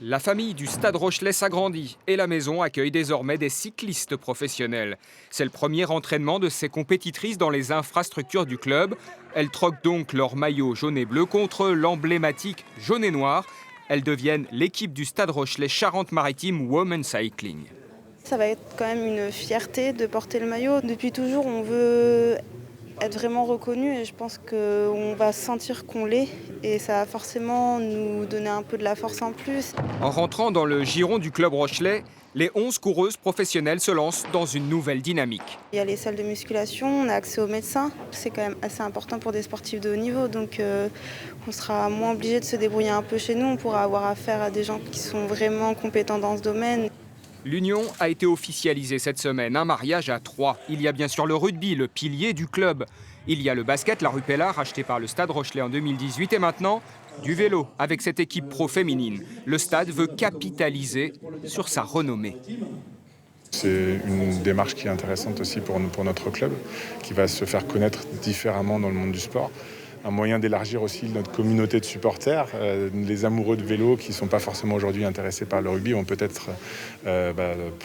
La famille du Stade Rochelais s'agrandit et la maison accueille désormais des cyclistes professionnels. C'est le premier entraînement de ces compétitrices dans les infrastructures du club. Elles troquent donc leur maillot jaune et bleu contre l'emblématique jaune et noir. Elles deviennent l'équipe du Stade Rochelais Charente-Maritime Women's Cycling. Ça va être quand même une fierté de porter le maillot. Depuis toujours, on veut être vraiment reconnu et je pense qu'on va sentir qu'on l'est et ça va forcément nous donner un peu de la force en plus. En rentrant dans le giron du club rochelais, les 11 coureuses professionnelles se lancent dans une nouvelle dynamique. Il y a les salles de musculation, on a accès aux médecins. C'est quand même assez important pour des sportifs de haut niveau, donc on sera moins obligé de se débrouiller un peu chez nous. On pourra avoir affaire à des gens qui sont vraiment compétents dans ce domaine. L'union a été officialisée cette semaine, un mariage à 3. Il y a bien sûr le rugby, le pilier du club. Il y a le basket, la Rupella, racheté par le Stade Rochelais en 2018 et maintenant du vélo avec cette équipe pro féminine. Le Stade veut capitaliser sur sa renommée. C'est une démarche qui est intéressante aussi pour notre club, qui va se faire connaître différemment dans le monde du sport. Un moyen d'élargir aussi notre communauté de supporters. Les amoureux de vélo qui ne sont pas forcément aujourd'hui intéressés par le rugby vont peut-être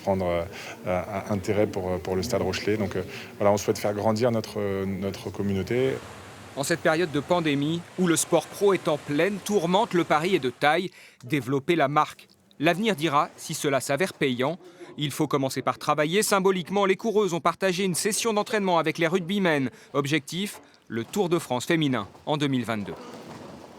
prendre intérêt pour le Stade Rochelais. Donc voilà, on souhaite faire grandir notre communauté. En cette période de pandémie, où le sport pro est en pleine tourmente, le pari est de taille, développer la marque. L'avenir dira si cela s'avère payant. Il faut commencer par travailler. Symboliquement, les coureuses ont partagé une session d'entraînement avec les rugbymen. Objectif, le Tour de France féminin en 2022.